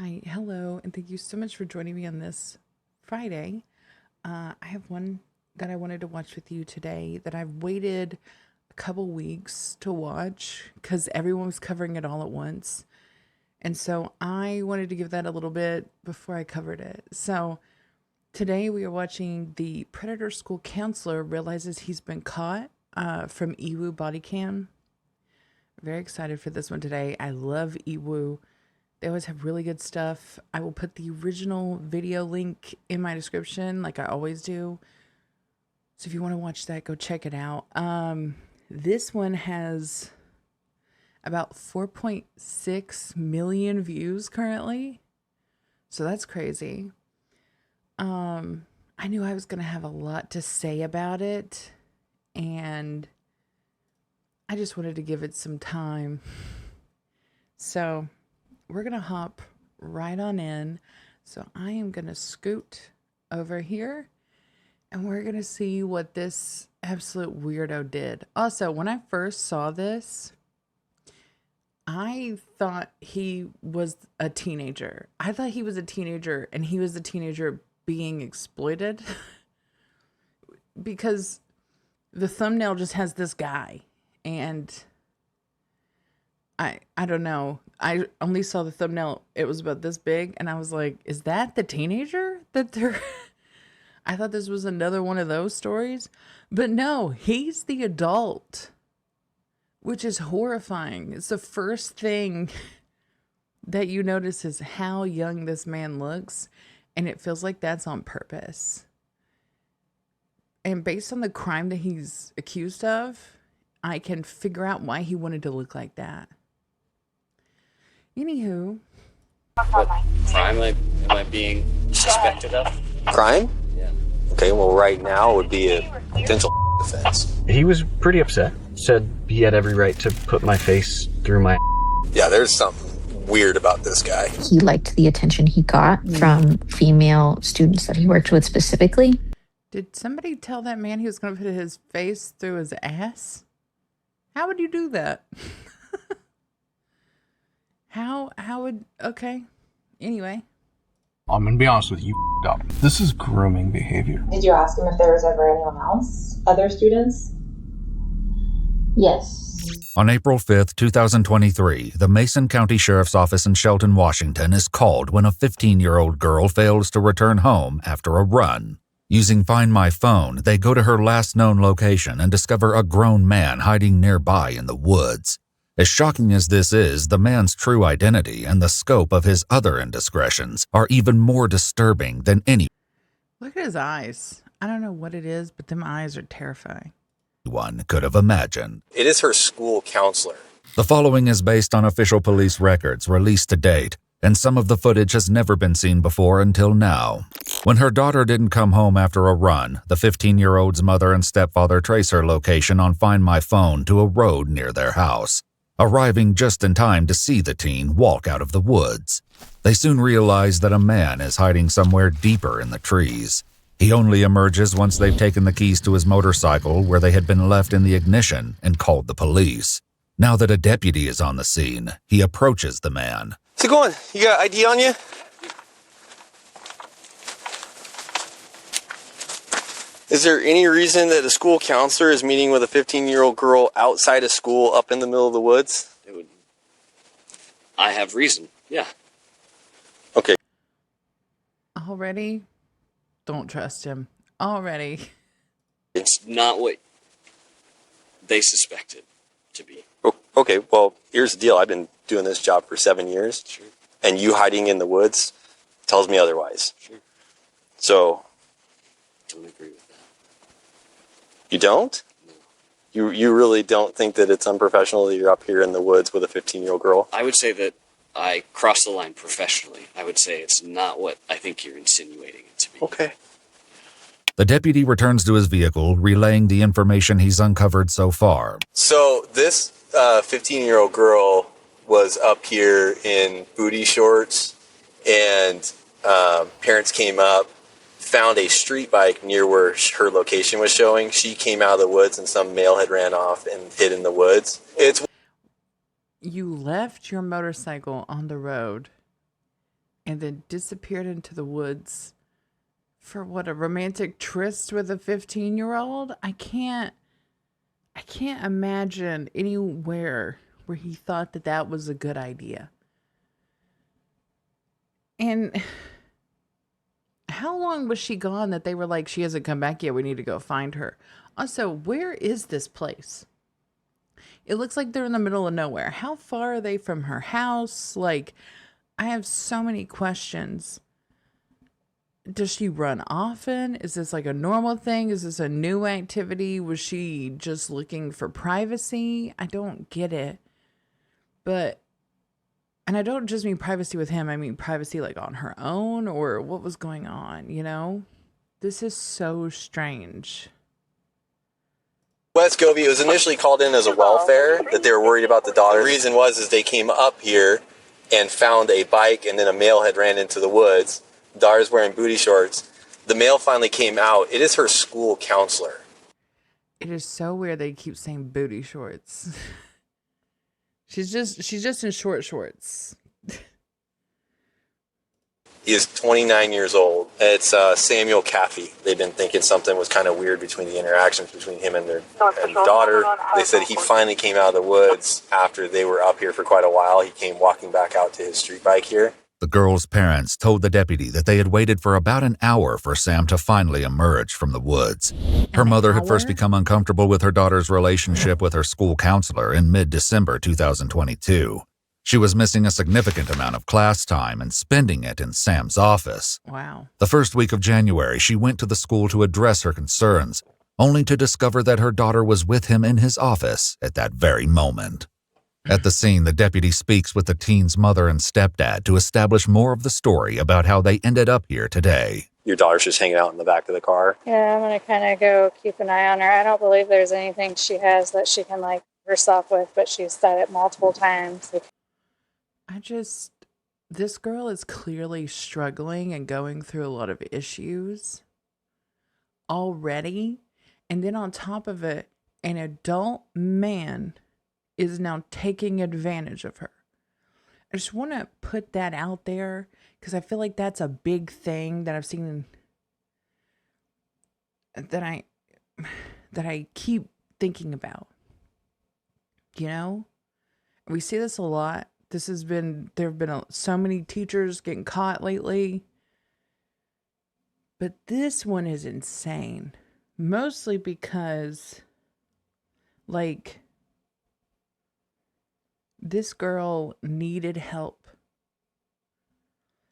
Hi, hello, and thank you so much for joining me on this Friday. I have one that I wanted to watch with you today that I've waited a couple weeks to watch because everyone was covering it all at once. And so I wanted to give that a little bit before I covered it. So today we are watching the Predator School Counselor realizes he's been caught from Ewu Bodycam. Very excited for this one today. I love Ewu. They always have really good stuff. I will put the original video link in my description like I always do. So if you want to watch that, go check it out. This one has about 4.6 million views currently. So that's crazy. I knew I was going to have a lot to say about it, and I just wanted to give it some time. So we're going to hop right on in. So I am going to scoot over here and we're going to see what this absolute weirdo did. Also, when I first saw this, I thought he was a teenager. I thought he was a teenager and he was a teenager being exploited because the thumbnail just has this guy, and I don't know. I only saw the thumbnail. It was about this big, and I was like, is that the teenager that they're... I thought this was another one of those stories. But no, he's the adult, which is horrifying. It's the first thing that you notice is how young this man looks, and it feels like that's on purpose. And based on the crime that he's accused of, I can figure out why he wanted to look like that. Anywho. What crime am I being suspected of? Crime? Yeah. Okay, well, right now would be a potential offense. He was pretty upset. Said he had every right to put my face through my... Yeah, there's something weird about this guy. He liked the attention he got from female students that he worked with specifically. Did somebody tell that man he was going to put his face through his ass? How would you do that? How would... Okay. Anyway. I'm going to be honest with you, up. This is grooming behavior. Did you ask him if there was ever anyone else? Other students? Yes. On April 5th, 2023, the Mason County Sheriff's Office in Shelton, Washington is called when a 15-year-old girl fails to return home after a run. Using Find My Phone, they go to her last known location and discover a grown man hiding nearby in the woods. As shocking as this is, the man's true identity and the scope of his other indiscretions are even more disturbing than anyone Look at his eyes. I don't know what it is, but them eyes are terrifying. could have imagined. It is her school counselor. The following is based on official police records released to date, and some of the footage has never been seen before until now. When her daughter didn't come home after a run, the 15-year-old's mother and stepfather trace her location on Find My Phone to a road near their house, arriving just in time to see the teen walk out of the woods. They soon realize that a man is hiding somewhere deeper in the trees. He only emerges once they've taken the keys to his motorcycle, where they had been left in the ignition, and called the police. Now that a deputy is on the scene, he approaches the man. How's it going? You got ID on you? Is there any reason that a school counselor is meeting with a 15-year-old girl outside of school up in the middle of the woods? I have reason, yeah. Okay. Already? Don't trust him. Already. It's not what they suspected to be. Okay, well, here's the deal. I've been doing this job for 7 years. Sure. And you hiding in the woods tells me otherwise. Sure. So... Don't agree with that. You don't? No. You really don't think that it's unprofessional that you're up here in the woods with a 15-year-old girl? I would say that I crossed the line professionally. I would say it's not what I think you're insinuating it to be. Okay. The deputy returns to his vehicle, relaying the information he's uncovered so far. So this 15-year-old girl was up here in booty shorts, and parents came up, found a street bike near where her location was showing. She came out of the woods, and some male had ran off and hid in the woods. You left your motorcycle on the road and then disappeared into the woods for what, a romantic tryst with a 15-year-old? I can't imagine anywhere where he thought that that was a good idea. And how long was she gone that they were like, she hasn't come back yet, we need to go find her? Also, where is this place? It looks like they're in the middle of nowhere. How far are they from her house? Like, I have so many questions. Does she run often? Is this like a normal thing? Is this a new activity? Was she just looking for privacy? I don't get it. But, and I don't just mean privacy with him. I mean privacy like on her own, or what was going on, you know? This is so strange. West Govey, it was initially called in as a welfare, that they were worried about the daughter. The reason was is they came up here and found a bike, and then a male had ran into the woods. Daughter's wearing booty shorts. The male finally came out. It is her school counselor. It is so weird they keep saying booty shorts. She's just in shorts. He is 29 years old. It's Samuel Caffey. They've been thinking something was kind of weird between the interactions between him and their daughter. They said he finally came out of the woods after they were up here for quite a while. He came walking back out to his street bike here. The girl's parents told the deputy that they had waited for about an hour for Sam to finally emerge from the woods. Her mother had first become uncomfortable with her daughter's relationship with her school counselor in mid-December 2022. She was missing a significant amount of class time and spending it in Sam's office. Wow. The first week of January, she went to the school to address her concerns, only to discover that her daughter was with him in his office at that very moment. At the scene, the deputy speaks with the teen's mother and stepdad to establish more of the story about how they ended up here today. Your daughter's just hanging out in the back of the car? Yeah, I'm going to kind of go keep an eye on her. I don't believe there's anything she has that she can like herself with, but she's said it multiple times. This girl is clearly struggling and going through a lot of issues already. And then on top of it, an adult man is now taking advantage of her. I just want to put that out there because I feel like that's a big thing that I've seen, that I keep thinking about. You know, we see this a lot. There have been so many teachers getting caught lately. But this one is insane. Mostly because, like, this girl needed help.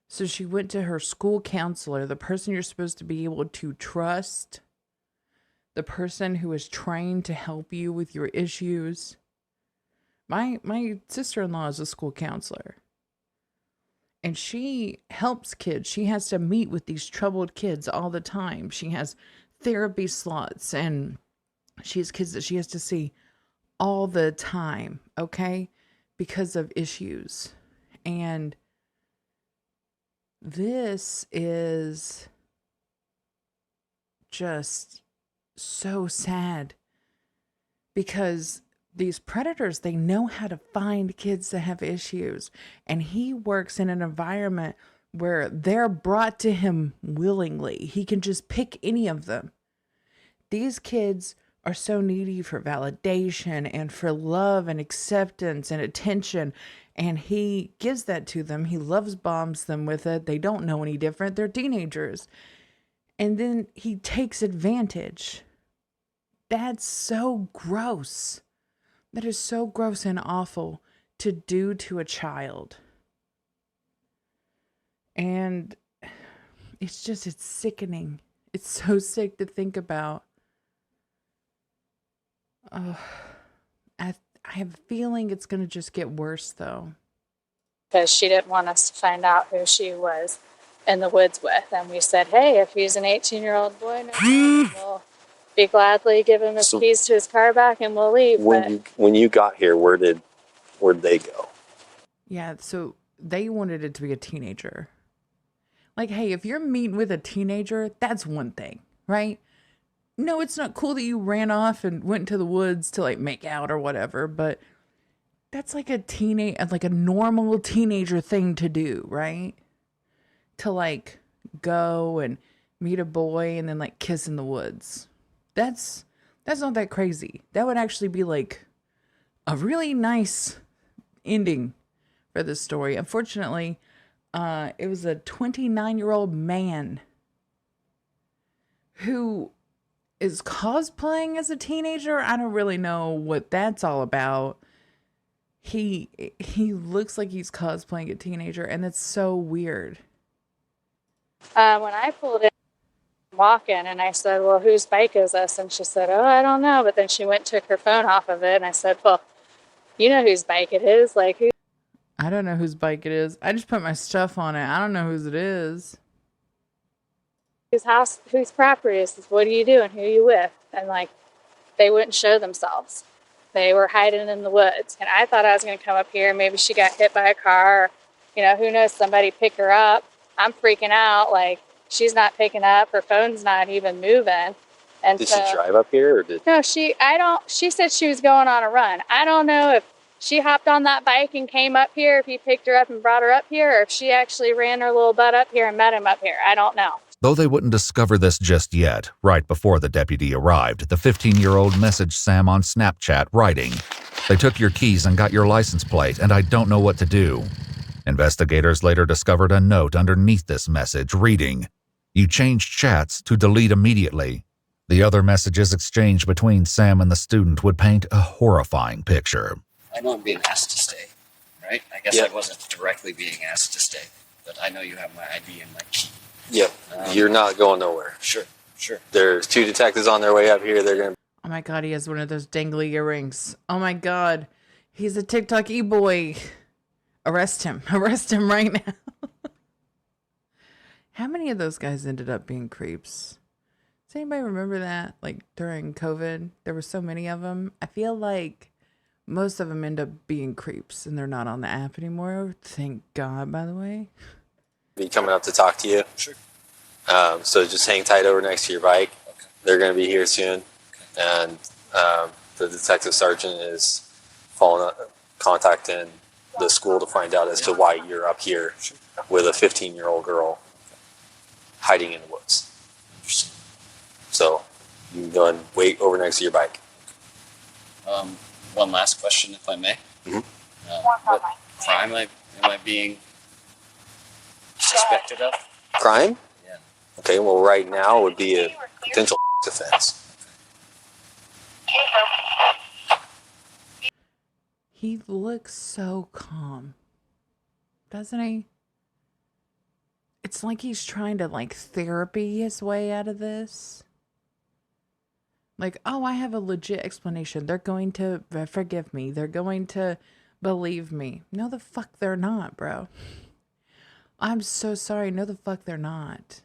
So she went to her school counselor, the person you're supposed to be able to trust, the person who is trained to help you with your issues. My sister-in-law is a school counselor. And she helps kids. She has to meet with these troubled kids all the time. She has therapy slots, and she has kids that she has to see all the time, okay? Because of issues. And this is just so sad, because these predators, they know how to find kids that have issues, and he works in an environment where they're brought to him willingly. He can just pick any of them. These kids are so needy for validation and for love and acceptance and attention, and he gives that to them. He loves bombs them with it. They don't know any different. They're teenagers. And then he takes advantage. That's so gross. That is so gross and awful to do to a child. And it's sickening. It's so sick to think about. I have a feeling it's going to just get worse, though. Because she didn't want us to find out who she was in the woods with. And we said, hey, if he's an 18-year-old boy, we'll be gladly give him his keys to his car back and we'll leave. When you got here, where'd they go? Yeah, so they wanted it to be a teenager. Like, hey, if you're meeting with a teenager, that's one thing, right? No, it's not cool that you ran off and went into the woods to like make out or whatever, but that's like a normal teenager thing to do, right? to like go and meet a boy and then like kiss in the woods. That's not that crazy. That would actually be like a really nice ending for this story. Unfortunately, it was a 29-year-old man who is cosplaying as a teenager. I don't really know what that's all about. He looks like he's cosplaying a teenager, and it's so weird. When I pulled in, walking, and I said, well, whose bike is this? And she said, oh, I don't know. But then she went and took her phone off of it, and I said, well, you know whose bike it is. Like, who? I don't know whose bike it is. I just put my stuff on it. I don't know whose it is. Whose house, whose property is this? What are you doing? Who are you with? And like, they wouldn't show themselves. They were hiding in the woods. And I thought I was going to come up here. Maybe she got hit by a car. Or, you know, who knows? Somebody pick her up. I'm freaking out. Like, she's not picking up. Her phone's not even moving. And did she drive up here or did? No, she said she was going on a run. I don't know if she hopped on that bike and came up here, if he picked her up and brought her up here, or if she actually ran her little butt up here and met him up here. I don't know. Though they wouldn't discover this just yet, right before the deputy arrived, the 15-year-old messaged Sam on Snapchat, writing, "They took your keys and got your license plate, and I don't know what to do." Investigators later discovered a note underneath this message reading, "You changed chats to delete immediately." The other messages exchanged between Sam and the student would paint a horrifying picture. I know I'm being asked to stay, right? I guess I wasn't directly being asked to stay, but I know you have my ID and my key. Yep. You're not going nowhere. Sure. There's 2 detectives on their way up here. They're going to... Oh my God, he has one of those dangly earrings. Oh my God, he's a TikTok e-boy. Arrest him right now. How many of those guys ended up being creeps? Does anybody remember that? Like during COVID, there were so many of them. I feel like most of them end up being creeps and they're not on the app anymore. Thank God, by the way. Be coming up to talk to you. Sure. So just hang tight over next to your bike. Okay. They're going to be here soon. Okay. And the detective sergeant is contacting the school to find out as to why you're up here with a 15-year-old girl hiding in the woods. So you can go and wait over next to your bike. One last question, if I may. Mm-hmm. What crime am I being suspected of? Crime? Yeah. Okay, well, right now would be a potential offense. He looks so calm, doesn't he? It's like he's trying to like therapy his way out of this. Like, oh, I have a legit explanation. They're going to forgive me. They're going to believe me. No, the fuck they're not, bro. I'm so sorry. No, the fuck they're not.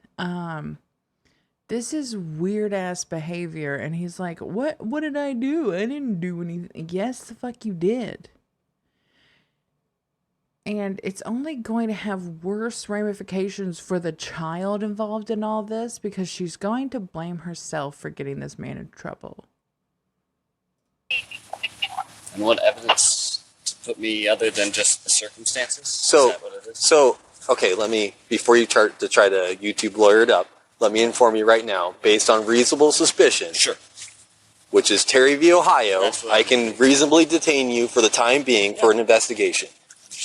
This is weird ass behavior. And he's like, what did I do? I didn't do anything. Yes, the fuck you did. And it's only going to have worse ramifications for the child involved in all this because she's going to blame herself for getting this man in trouble. And what evidence to put me other than just the circumstances? So, is that what it is? Okay, before you try to YouTube lawyer it up, let me inform you right now, based on reasonable suspicion, Sure. which is Terry v. Ohio, That's what I can reasonably detain you for the time being for an investigation.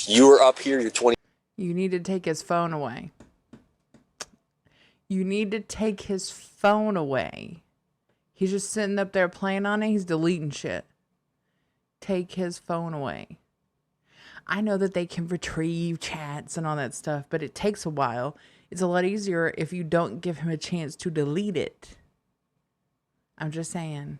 You are up here, you're 20. You need to take his phone away. You need to take his phone away. He's just sitting up there playing on it. He's deleting shit. Take his phone away. I know that they can retrieve chats and all that stuff, but it takes a while. It's a lot easier if you don't give him a chance to delete it. I'm just saying.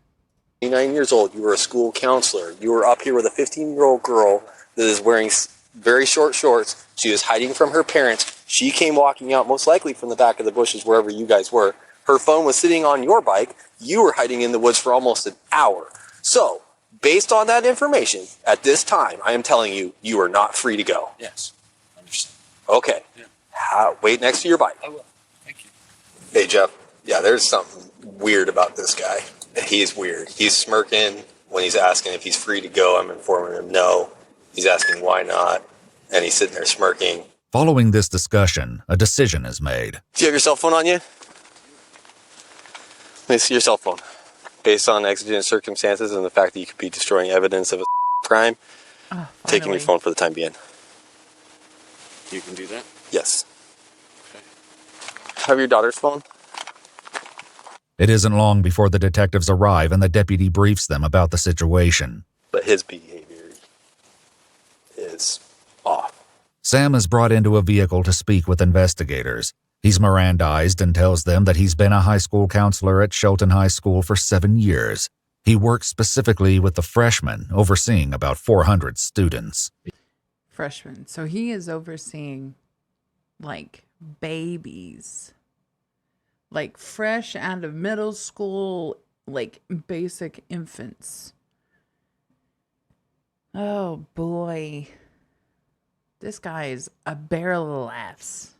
29 years old, you were a school counselor. You were up here with a 15-year-old girl that is wearing very short shorts. She was hiding from her parents. She came walking out, most likely from the back of the bushes, wherever you guys were. Her phone was sitting on your bike. You were hiding in the woods for almost an hour. So, based on that information, at this time, I am telling you, you are not free to go. Yes. Understand. Okay. Yeah. Wait next to your bike. I will. Thank you. Hey, Jeff. Yeah, there's something weird about this guy. He's weird. He's smirking when he's asking if he's free to go. I'm informing him no. He's asking why not. And he's sitting there smirking. Following this discussion, a decision is made. Do you have your cell phone on you? Let me see your cell phone. Based on exigent circumstances and the fact that you could be destroying evidence of a crime, taking your phone for the time being. You can do that? Yes. Okay. Have your daughter's phone? It isn't long before the detectives arrive and the deputy briefs them about the situation. But his behavior is off. Sam is brought into a vehicle to speak with investigators. He's Mirandized and tells them that he's been a high school counselor at Shelton High School for 7 years. He works specifically with the freshmen, overseeing about 400 students. Freshmen. So he is overseeing, like, babies. Like, fresh out of middle school, like, basic infants. Oh, boy. This guy is a barrel of laughs.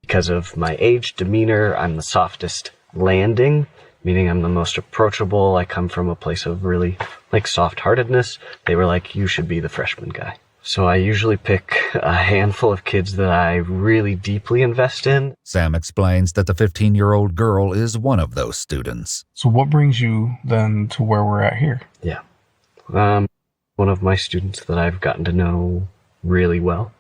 Because of my age, demeanor, I'm the softest landing, meaning I'm the most approachable. I come from a place of really, like, soft-heartedness. They were like, you should be the freshman guy. So I usually pick a handful of kids that I really deeply invest in. Sam explains that the 15-year-old girl is one of those students. So what brings you then to where we're at here? Yeah. One of my students that I've gotten to know really well,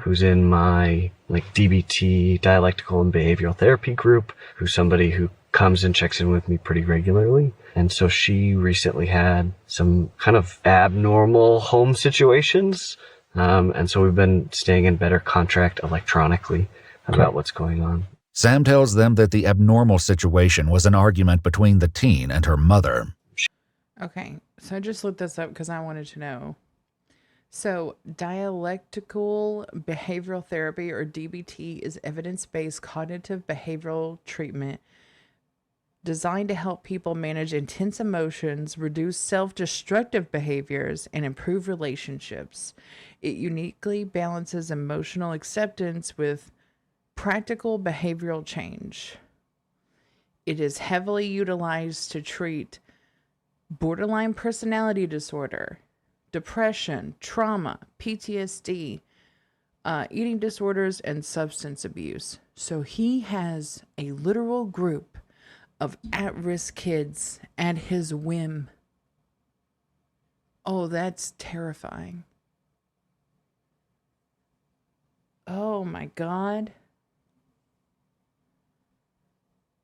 who's in my DBT, dialectical and behavioral therapy group, who's somebody who comes and checks in with me pretty regularly. And so she recently had some kind of abnormal home situations. And so we've been staying in better contract electronically about what's going on. Sam tells them that the abnormal situation was an argument between the teen and her mother. Okay, so I just looked this up because I wanted to know. So, dialectical behavioral therapy, or DBT, is evidence-based cognitive behavioral treatment designed to help people manage intense emotions, reduce self-destructive behaviors, and improve relationships. It uniquely balances emotional acceptance with practical behavioral change. It is heavily utilized to treat borderline personality disorder, depression, trauma, PTSD, eating disorders, and substance abuse. So he has a literal group of at-risk kids at his whim. Oh, that's terrifying. Oh my God.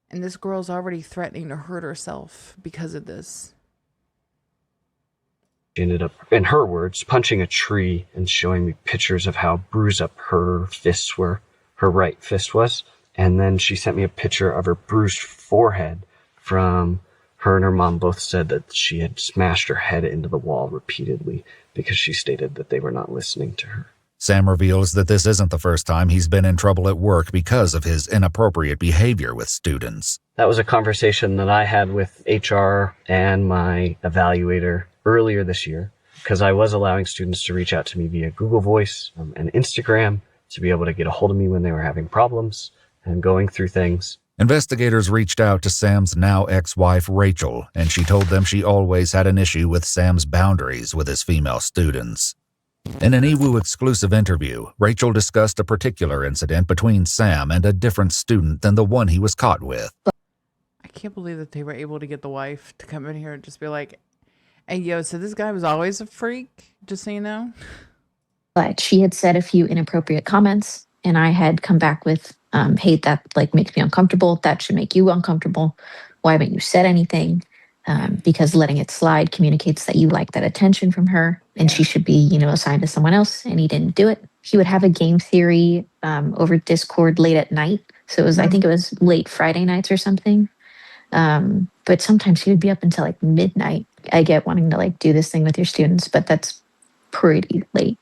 And this girl's already threatening to hurt herself because of this. She ended up, in her words, punching a tree and showing me pictures of how bruised up her fists were, her right fist was. And then she sent me a picture of her bruised forehead from her and her mom both said that she had smashed her head into the wall repeatedly because she stated that they were not listening to her. Sam reveals that this isn't the first time he's been in trouble at work because of his inappropriate behavior with students. That was a conversation that I had with HR and my evaluator earlier this year, because I was allowing students to reach out to me via Google Voice and Instagram to be able to get a hold of me when they were having problems and going through things. Investigators reached out to Sam's now ex-wife, Rachel, and she told them she always had an issue with Sam's boundaries with his female students. In an EWU exclusive interview, Rachel discussed a particular incident between Sam and a different student than the one he was caught with. I can't believe that they were able to get the wife to come in here and just be like, hey, yo, so this guy was always a freak, just so you know. But she had said a few inappropriate comments, and I had come back with, hey, that makes me uncomfortable. That should make you uncomfortable. Why haven't you said anything? Because letting it slide communicates that you like that attention from her, and she should be, assigned to someone else, and he didn't do it. He would have a game theory over Discord late at night. So it was, I think it was late Friday nights or something. But sometimes he would be up until midnight. I get wanting to do this thing with your students, but that's pretty late.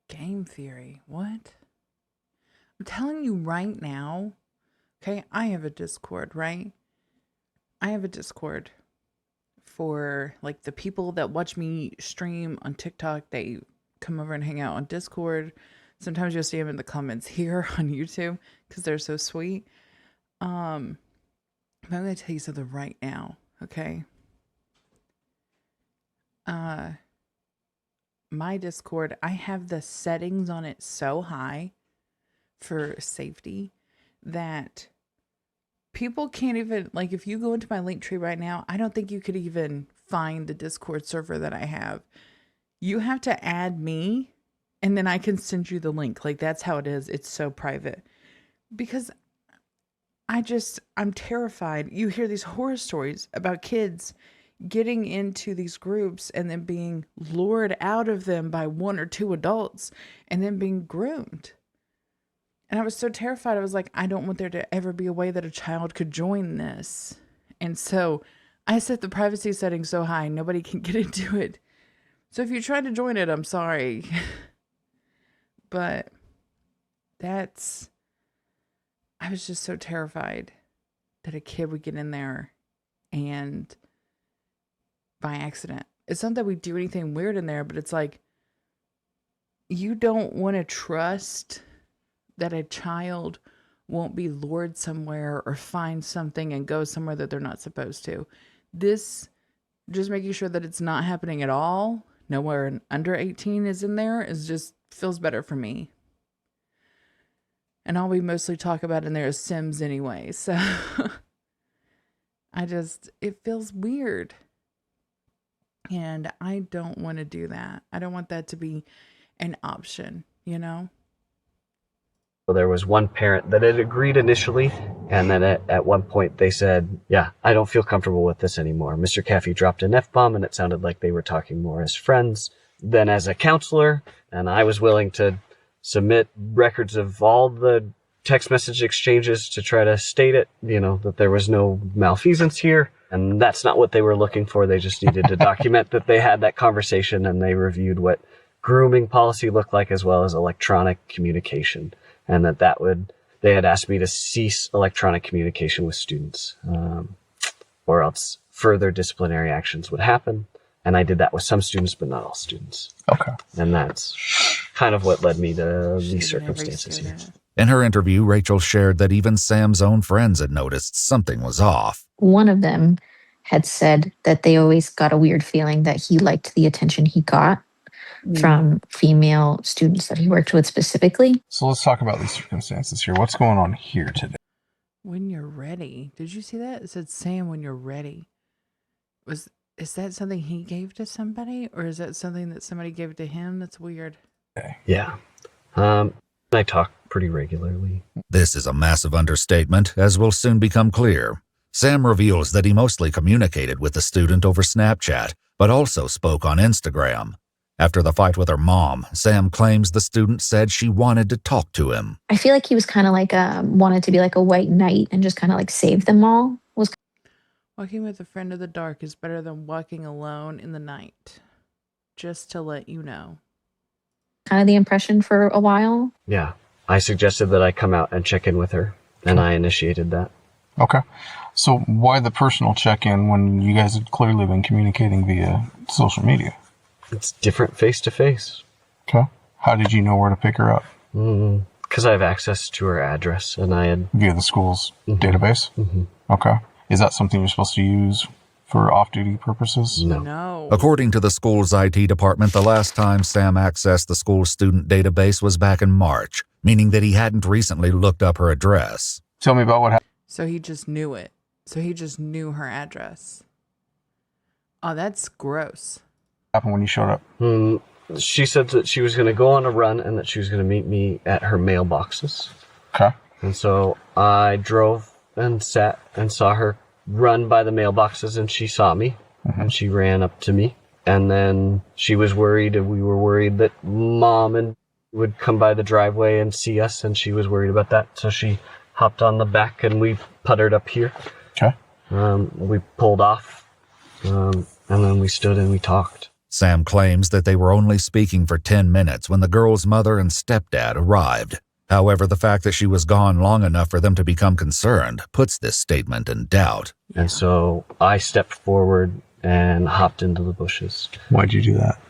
Game theory. What? I'm telling you right now. Okay, I have a Discord, right? I have a Discord for the people that watch me stream on TikTok. They come over and hang out on Discord. Sometimes you'll see them in the comments here on YouTube because they're so sweet. I'm going to tell you something right now, okay? my Discord, I have the settings on it so high for safety that people can't even, like, if you go into my link tree right now, I don't think you could even find the Discord server that I have. You have to add me and then I can send you the link. Like, that's how it is. It's so private because I'm terrified. You hear these horror stories about kids getting into these groups and then being lured out of them by one or two adults and then being groomed. And I was so terrified. I was like, I don't want there to ever be a way that a child could join this. And so I set the privacy settings so high, nobody can get into it. So if you try to join it, I'm sorry. But I was just so terrified that a kid would get in there and by accident. It's not that we do anything weird in there, but it's like, you don't want to trust that a child won't be lured somewhere or find something and go somewhere that they're not supposed to. This, just making sure that it's not happening at all, nowhere an under 18 is in there, is just feels better for me. And all we mostly talk about in there is Sims anyway, so it feels weird. And I don't want to do that. I don't want that to be an option, you know? So there was one parent that had agreed initially, and then at one point they said, yeah, I don't feel comfortable with this anymore. Mr. Caffey dropped an F-bomb, and it sounded like they were talking more as friends than as a counselor, and I was willing to submit records of all the text message exchanges to try to state it, that there was no malfeasance here. And that's not what they were looking for. They just needed to document that they had that conversation, and they reviewed what grooming policy looked like as well as electronic communication. And they had asked me to cease electronic communication with students, or else further disciplinary actions would happen. And I did that with some students, but not all students. Okay. And that's kind of what led me to these circumstances here. In her interview, Rachel shared that even Sam's own friends had noticed something was off. One of them had said that they always got a weird feeling that he liked the attention he got from female students that he worked with specifically. So let's talk about these circumstances here. What's going on here today? When you're ready. Did you see that? It said, Sam, when you're ready. Is that something he gave to somebody? Or is that something that somebody gave to him? That's weird. Yeah. I talk pretty regularly. This is a massive understatement, as will soon become clear. Sam reveals that he mostly communicated with the student over Snapchat, but also spoke on Instagram. After the fight with her mom, Sam claims the student said she wanted to talk to him. I feel like he was kind of like wanted to be like a white knight and just kind of like save them all. Walking with a friend in the dark is better than walking alone in the night. Just to let you know. Kind of the impression for a while. Yeah. I suggested that I come out and check in with her, and I initiated that. Okay. So why the personal check-in when you guys had clearly been communicating via social media? It's different face-to-face. Okay. How did you know where to pick her up? Because I have access to her address, and I had... Via the school's database? Mm-hmm. Okay. Is that something you're supposed to use for off-duty purposes? No. According to the school's IT department, the last time Sam accessed the school's student database was back in March, meaning that he hadn't recently looked up her address. Tell me about what happened. So he just knew it. So he just knew her address. Oh, that's gross. What happened when you showed up? She said that she was going to go on a run and that she was going to meet me at her mailboxes. Okay. And so I drove and sat and saw her run by the mailboxes, and she saw me, and she ran up to me. And then she was worried, and we were worried that Mom and would come by the driveway and see us, and she was worried about that. So she hopped on the back, and we puttered up here. Okay. We pulled off, and then we stood and we talked. Sam claims that they were only speaking for 10 minutes when the girl's mother and stepdad arrived. However, the fact that she was gone long enough for them to become concerned puts this statement in doubt. And so I stepped forward and hopped into the bushes. Why'd you do that?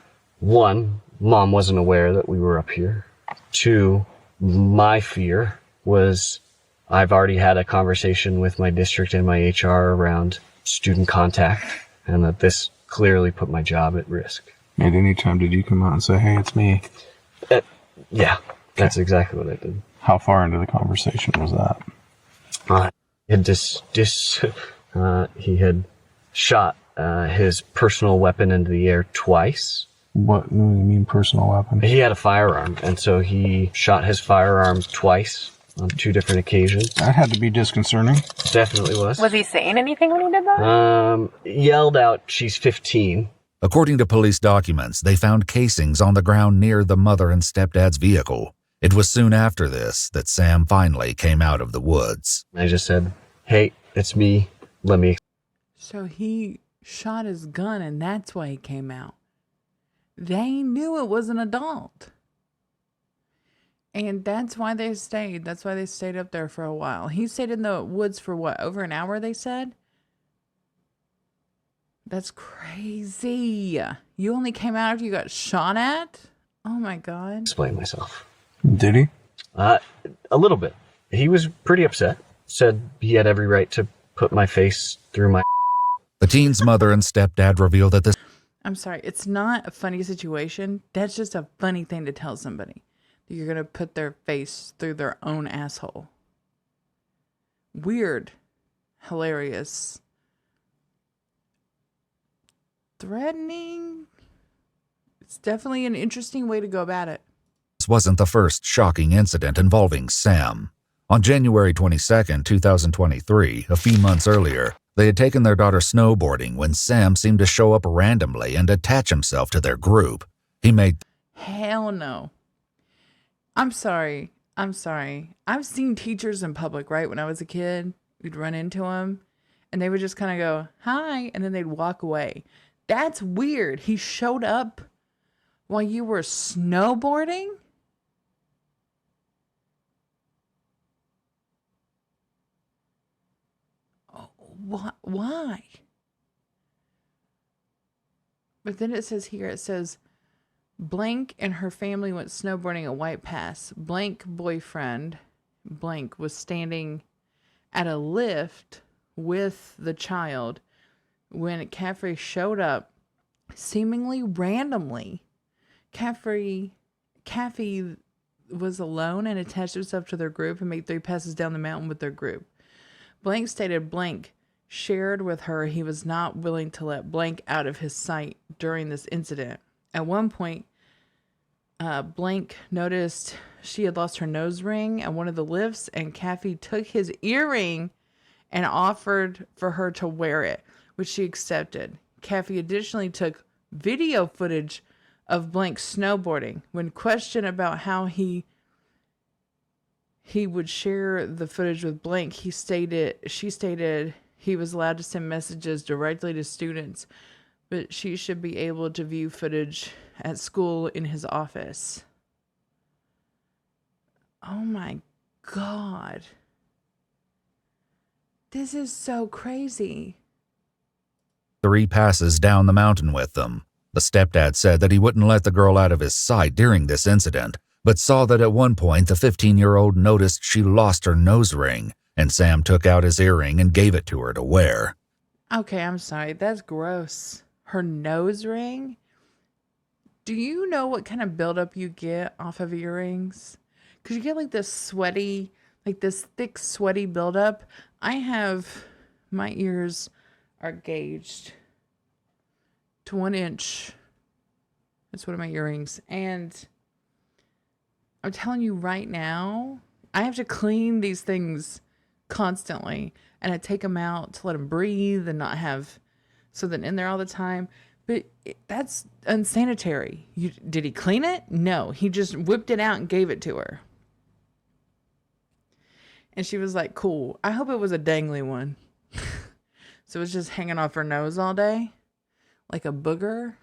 1, Mom wasn't aware that we were up here. 2, my fear was I've already had a conversation with my district and my HR around student contact, and that this clearly put my job at risk. At any time did you come out and say, hey, it's me? Yeah, that's exactly what I did. How far into the conversation was that? He had shot his personal weapon into the air twice. What do you mean personal weapon? He had a firearm, and so he shot his firearm twice on 2 different occasions. That had to be disconcerting. Definitely was. Was he saying anything when he did that? Yelled out, she's 15. According to police documents, they found casings on the ground near the mother and stepdad's vehicle. It was soon after this that Sam finally came out of the woods. I just said, hey, it's me. Let me. So he shot his gun and that's why he came out. They knew it was an adult. And that's why they stayed. That's why they stayed up there for a while. He stayed in the woods for what, over an hour, they said? That's crazy. You only came out after you got shot at? Oh my God. Explain myself. Did he? A little bit. He was pretty upset. Said he had every right to put my face through my... The teen's mother and stepdad revealed that this... I'm sorry, it's not a funny situation. That's just a funny thing to tell somebody. That you're going to put their face through their own asshole. Weird. Hilarious. Threatening. It's definitely an interesting way to go about it. This wasn't the first shocking incident involving Sam. On January 22, 2023, a few months earlier, they had taken their daughter snowboarding when Sam seemed to show up randomly and attach himself to their group. He made... Hell no. I'm sorry. I've seen teachers in public, right? When I was a kid, we'd run into them and they would just kind of go, hi, and then they'd walk away. That's weird. He showed up while you were snowboarding? Why? But then it says here, blank and her family went snowboarding at White Pass. Blank boyfriend, blank, was standing at a lift with the child when Caffrey showed up, seemingly randomly. Caffrey was alone and attached himself to their group and made 3 passes down the mountain with their group. Blank stated blank shared with her he was not willing to let blank out of his sight during this incident. At one point, blank noticed she had lost her nose ring at one of the lifts, and Caffey took his earring and offered for her to wear it, which she accepted. Caffey additionally took video footage of blank snowboarding. When questioned about how he would share the footage with blank, she stated he was allowed to send messages directly to students, but she should be able to view footage at school in his office. Oh my God. This is so crazy. 3 passes down the mountain with them. The stepdad said that he wouldn't let the girl out of his sight during this incident, but saw that at one point the 15-year-old noticed she lost her nose ring, and Sam took out his earring and gave it to her to wear. Okay, I'm sorry. That's gross. Her nose ring? Do you know what kind of buildup you get off of earrings? Because you get like this sweaty, like this thick, sweaty buildup. My ears are gauged to 1 inch. That's one of my earrings. And I'm telling you right now, I have to clean these things constantly, and I take them out to let them breathe and not have something in there all the time. But that's unsanitary. Did he clean it? No, he just whipped it out and gave it to her. And she was like, cool. I hope it was a dangly one. So it was just hanging off her nose all day like a booger.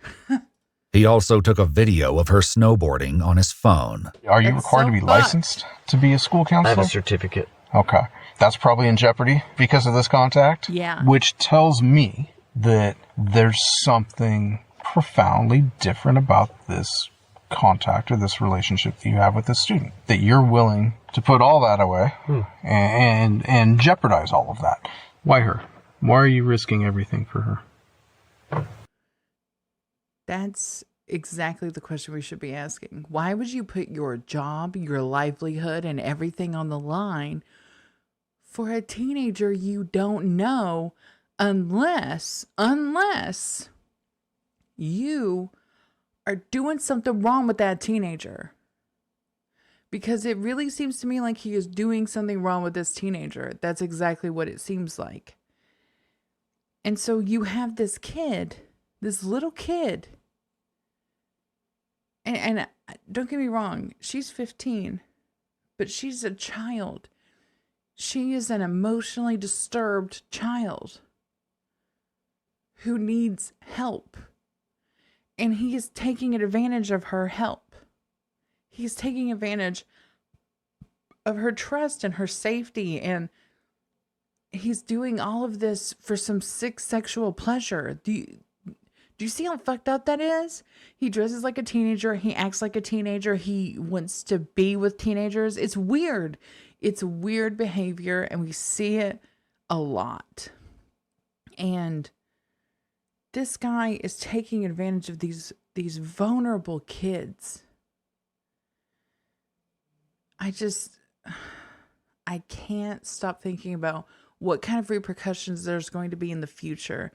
He also took a video of her snowboarding on his phone. Are you required to be licensed to be a school counselor? I have a certificate. Okay. That's probably in jeopardy because of this contact. Yeah. Which tells me that there's something profoundly different about this contact or this relationship that you have with this student. That you're willing to put all that away and jeopardize all of that. Why her? Why are you risking everything for her? exactly the question we should be asking. Why would you put your job, your livelihood, and everything on the line for a teenager you don't know unless you are doing something wrong with that teenager? Because it really seems to me like he is doing something wrong with this teenager. That's exactly what it seems like. And so you have this kid, this little kid. And don't get me wrong, she's 15, but she's a child. She is an emotionally disturbed child who needs help. And he is taking advantage of her help. He's taking advantage of her trust and her safety, and he's doing all of this for some sick sexual pleasure. Do you see how fucked up that is? He dresses like a teenager. He acts like a teenager. He wants to be with teenagers. It's weird. It's weird behavior, and we see it a lot. And this guy is taking advantage of these vulnerable kids. I can't stop thinking about what kind of repercussions there's going to be in the future.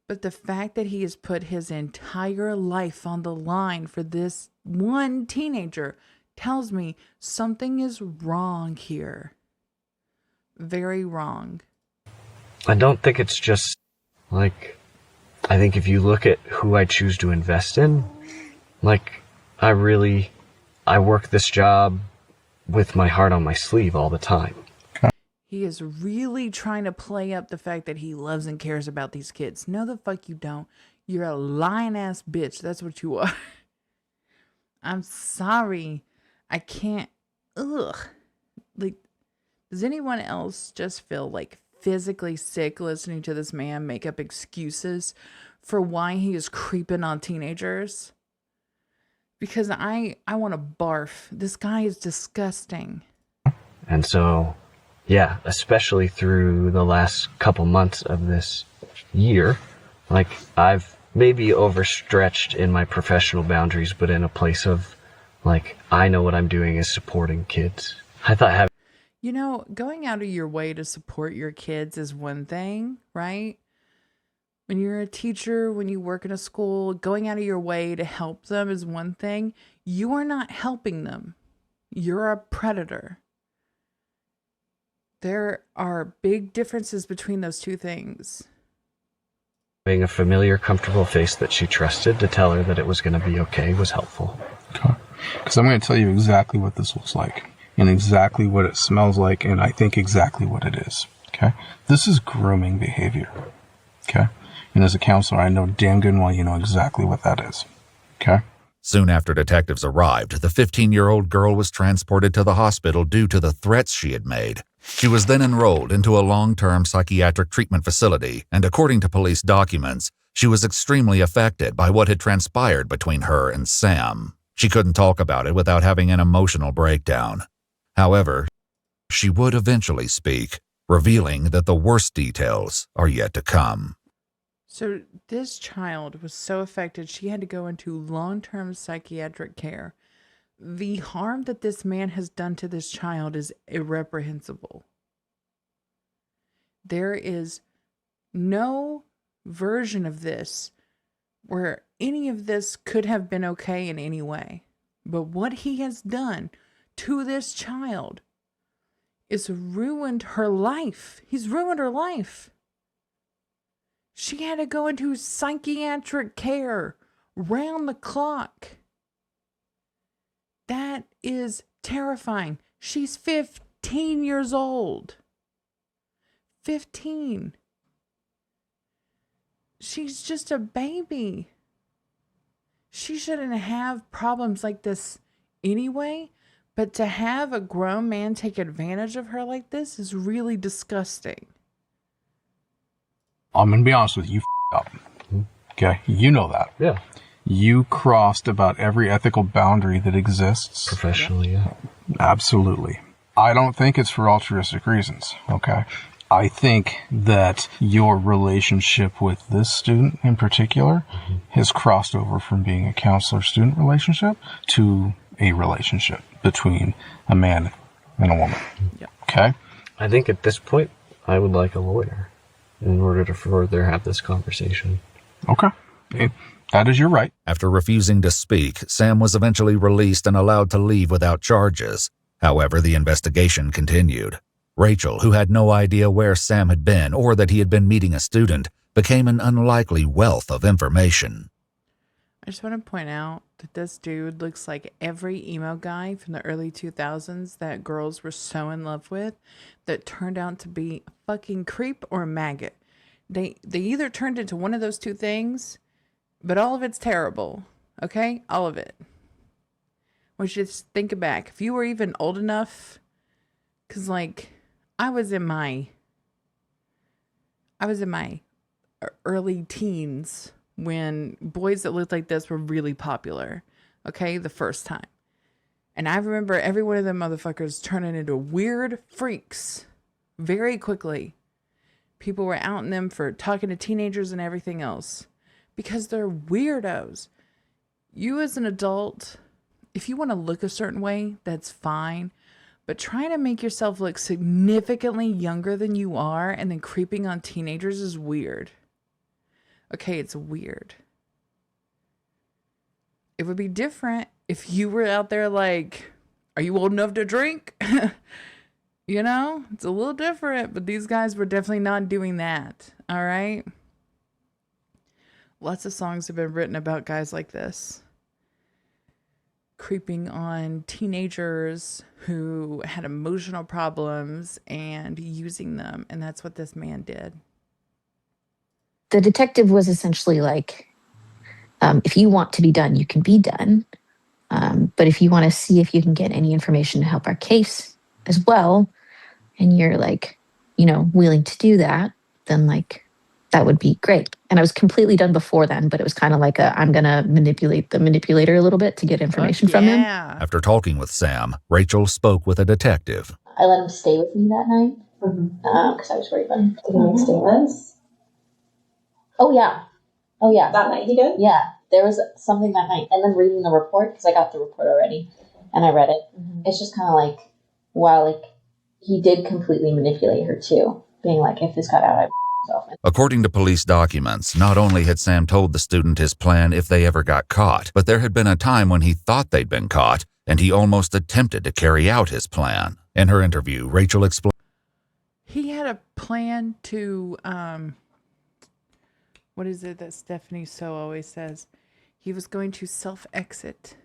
But the fact that he has put his entire life on the line for this one teenager tells me something is wrong here. Very wrong. I don't think it's just, like, I think if you look at who I choose to invest in, like, I work this job with my heart on my sleeve all the time. He is really trying to play up the fact that he loves and cares about these kids. No, the fuck you don't. You're a lying ass bitch. That's what you are. I'm sorry. I can't. Ugh. Like, does anyone else just feel like physically sick listening to this man make up excuses for why he is creeping on teenagers? Because I want to barf. This guy is disgusting. And so, yeah, especially through the last couple months of this year, like, I've maybe overstretched in my professional boundaries, but in a place of, like, I know what I'm doing is supporting kids. I thought having... You know, going out of your way to support your kids is one thing, right? When you're a teacher, when you work in a school, going out of your way to help them is one thing. You are not helping them. You're a predator. There are big differences between those two things. Having a familiar, comfortable face that she trusted to tell her that it was going to be okay was helpful. Okay. Because I'm going to tell you exactly what this looks like, and exactly what it smells like, and I think exactly what it is. Okay? This is grooming behavior. Okay? And as a counselor, I know damn good and well you know exactly what that is. Okay? Soon after detectives arrived, the 15-year-old girl was transported to the hospital due to the threats she had made. She was then enrolled into a long-term psychiatric treatment facility, and according to police documents, she was extremely affected by what had transpired between her and Sam. She couldn't talk about it without having an emotional breakdown. However, she would eventually speak, revealing that the worst details are yet to come. So this child was so affected, she had to go into long-term psychiatric care. The harm that this man has done to this child is irreprehensible. There is no version of this where any of this could have been okay in any way. But what he has done to this child is ruined her life. He's ruined her life. She had to go into psychiatric care round the clock. That is terrifying. She's 15 years old. 15. She's just a baby. She shouldn't have problems like this anyway, but to have a grown man take advantage of her like this is really disgusting. I'm going to be honest with you, up. Okay? You know that. Yeah. You crossed about every ethical boundary that exists. Professionally, yeah. Absolutely. I don't think it's for altruistic reasons, okay? I think that your relationship with this student in particular has crossed over from being a counselor-student relationship to a relationship between a man and a woman. Yep. Okay? I think at this point, I would like a lawyer in order to further have this conversation. Okay. That is your right. After refusing to speak, Sam was eventually released and allowed to leave without charges. However, the investigation continued. Rachel, who had no idea where Sam had been or that he had been meeting a student, became an unlikely wealth of information. I just want to point out that this dude looks like every emo guy from the early 2000s that girls were so in love with that turned out to be a fucking creep or a maggot. They either turned into one of those two things, but all of it's terrible. Okay? All of it. We should just think back. If you were even old enough, because like I was in my early teens when boys that looked like this were really popular. Okay? The first time. And I remember every one of them motherfuckers turning into weird freaks very quickly. People were outing them for talking to teenagers and everything else because they're weirdos. You as an adult, if you want to look a certain way, that's fine. But trying to make yourself look significantly younger than you are and then creeping on teenagers is weird. Okay, it's weird. It would be different if you were out there like, are you old enough to drink? You know, it's a little different, but these guys were definitely not doing that. All right. Lots of songs have been written about guys like this. Creeping on teenagers who had emotional problems and using them. And that's what this man did. The detective was essentially like, if you want to be done, you can be done. But if you want to see if you can get any information to help our case as well, and you're like, willing to do that, then like, that would be great. And I was completely done before then, but it was kind of like I'm going to manipulate the manipulator a little bit to get information from him. After talking with Sam, Rachel spoke with a detective. I let him stay with me that night because I was worried about him. Did he make statements? Oh, yeah. That night he did? Yeah. There was something that night. And then reading the report, because I got the report already, and I read it. Mm-hmm. It's just kind of like, wow, like, he did completely manipulate her, too. Being like, if this got out, I'd myself. According to police documents, not only had Sam told the student his plan if they ever got caught, but there had been a time when he thought they'd been caught, and he almost attempted to carry out his plan. In her interview, Rachel explained He had a plan to, what is it that Stephanie So always says? He was going to self-exit.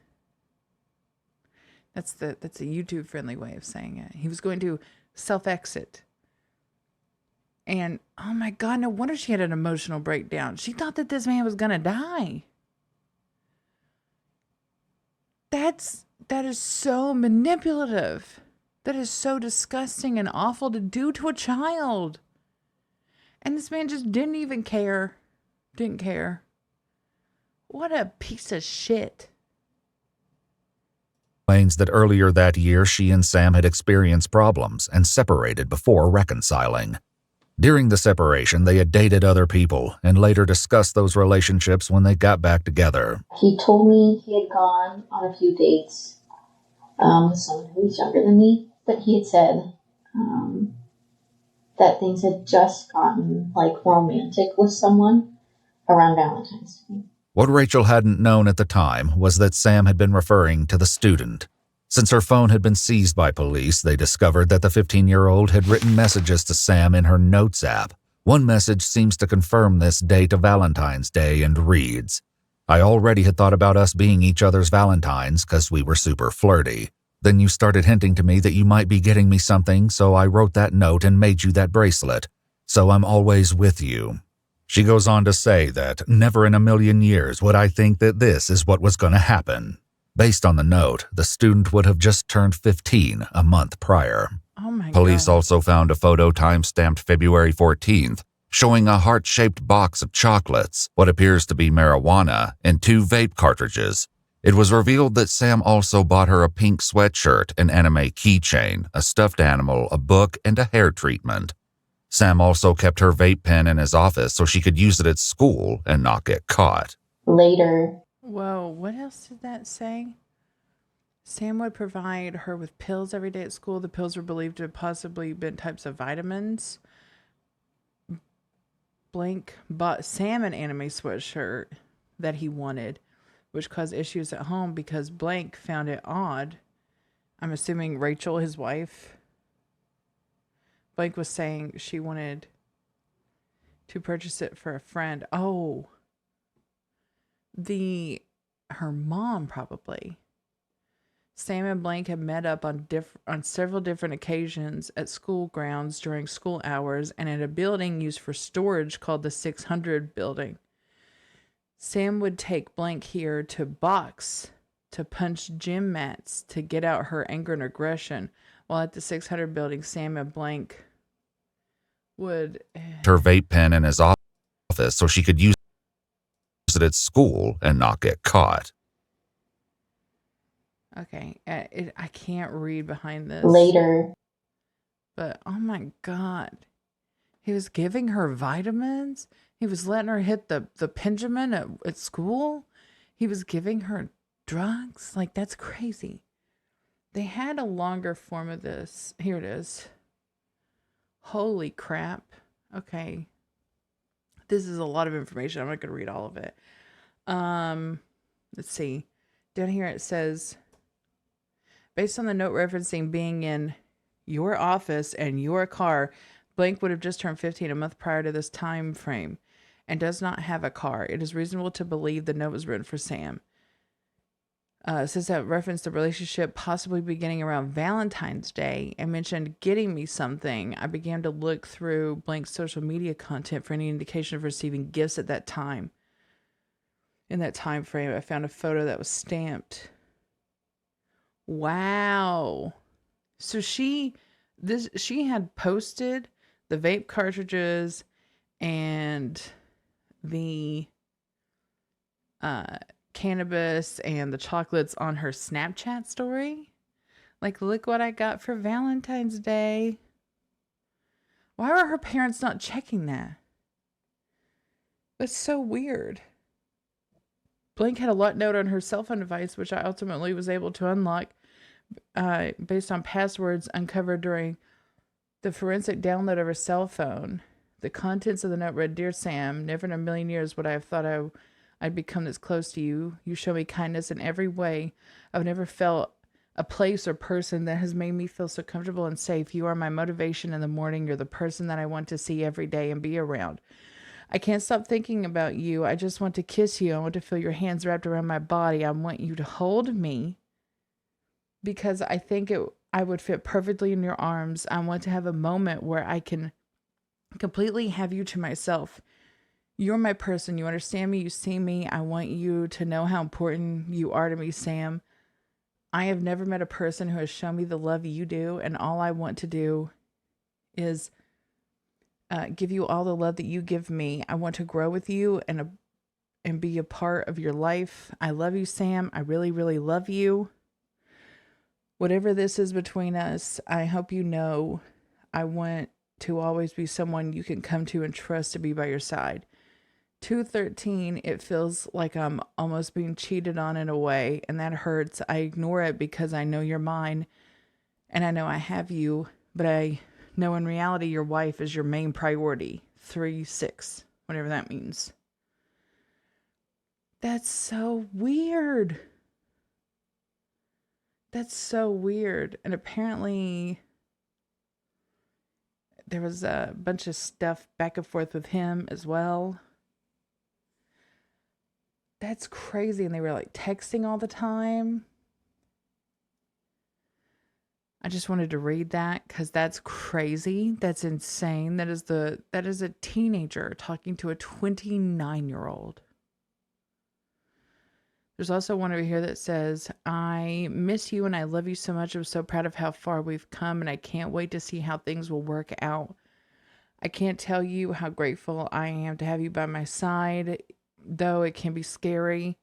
That's a YouTube friendly way of saying it. He was going to self-exit. And oh my God, no wonder she had an emotional breakdown. She thought that this man was going to die. That is so manipulative. That is so disgusting and awful to do to a child. And this man just didn't even care. Didn't care. What a piece of shit. Explains that earlier that year she and Sam had experienced problems and separated before reconciling. During the separation, they had dated other people and later discussed those relationships when they got back together. He told me he had gone on a few dates with someone who was younger than me, but he had said that things had just gotten like romantic with someone around Valentine's Day. What Rachel hadn't known at the time was that Sam had been referring to the student. Since her phone had been seized by police, they discovered that the 15-year-old had written messages to Sam in her Notes app. One message seems to confirm this date of Valentine's Day and reads, "I already had thought about us being each other's Valentines because we were super flirty. Then you started hinting to me that you might be getting me something, so I wrote that note and made you that bracelet. So I'm always with you." She goes on to say that never in a million years would I think that this is what was going to happen. Based on the note, the student would have just turned 15 a month prior. Oh my God. Police also found a photo time-stamped February 14th, showing a heart-shaped box of chocolates, what appears to be marijuana, and 2 vape cartridges. It was revealed that Sam also bought her a pink sweatshirt, an anime keychain, a stuffed animal, a book, and a hair treatment. Sam also kept her vape pen in his office so she could use it at school and not get caught. Later. Whoa, what else did that say? Sam would provide her with pills every day at school. The pills were believed to have possibly been types of vitamins. Blank bought Sam an anime sweatshirt that he wanted, which caused issues at home because Blank found it odd. I'm assuming Rachel, his wife. Blank was saying she wanted to purchase it for a friend. Oh, her mom probably. Sam and Blank had met up on several different occasions at school grounds during school hours and at a building used for storage called the 600 building. Sam would take Blank here to box, to punch gym mats, to get out her anger and aggression. While at the 600 building, Sam and Blank would... Her vape pen in his office so she could use it at school and not get caught. Okay, I can't read behind this. Later. But, oh my God. He was giving her vitamins. He was letting her hit the Benjamin at school. He was giving her drugs. Like, that's crazy. They had a longer form of this. Here it is. Holy crap. Okay. This is a lot of information. I'm not going to read all of it. Let's see. Down here it says, based on the note referencing being in your office and your car, Blank would have just turned 15 a month prior to this time frame and does not have a car. It is reasonable to believe the note was written for Sam. Since that referenced the relationship possibly beginning around Valentine's Day and mentioned getting me something, I began to look through Blank's social media content for any indication of receiving gifts at that time. In that time frame, I found a photo that was stamped. Wow. So she had posted the vape cartridges and the cannabis and the chocolates on her Snapchat story. Like, look what I got for Valentine's Day. Why were her parents not checking that? That's so weird. Blank had a lot note on her cell phone device, which I ultimately was able to unlock based on passwords uncovered during the forensic download of her cell phone. The contents of the note read, "Dear Sam, never in a million years would I have thought I'd become this close to you. You show me kindness in every way. I've never felt a place or person that has made me feel so comfortable and safe. You are my motivation in the morning. You're the person that I want to see every day and be around. I can't stop thinking about you. I just want to kiss you. I want to feel your hands wrapped around my body. I want you to hold me because I think I would fit perfectly in your arms. I want to have a moment where I can completely have you to myself. You're my person. You understand me. You see me. I want you to know how important you are to me, Sam. I have never met a person who has shown me the love you do, and all I want to do is give you all the love that you give me. I want to grow with you and be a part of your life. I love you, Sam. I really, really love you. Whatever this is between us, I hope you know I want to always be someone you can come to and trust to be by your side. 213, it feels like I'm almost being cheated on in a way, and that hurts. I ignore it because I know you're mine, and I know I have you, but I know in reality your wife is your main priority. 3-6, whatever that means. That's so weird. That's so weird. And apparently there was a bunch of stuff back and forth with him as well. That's crazy. And they were like texting all the time. I just wanted to read that because that's crazy. That's insane. That is a teenager talking to a 29-year-old. There's also one over here that says, I miss you and I love you so much. I'm so proud of how far we've come and I can't wait to see how things will work out. I can't tell you how grateful I am to have you by my side, though it can be scary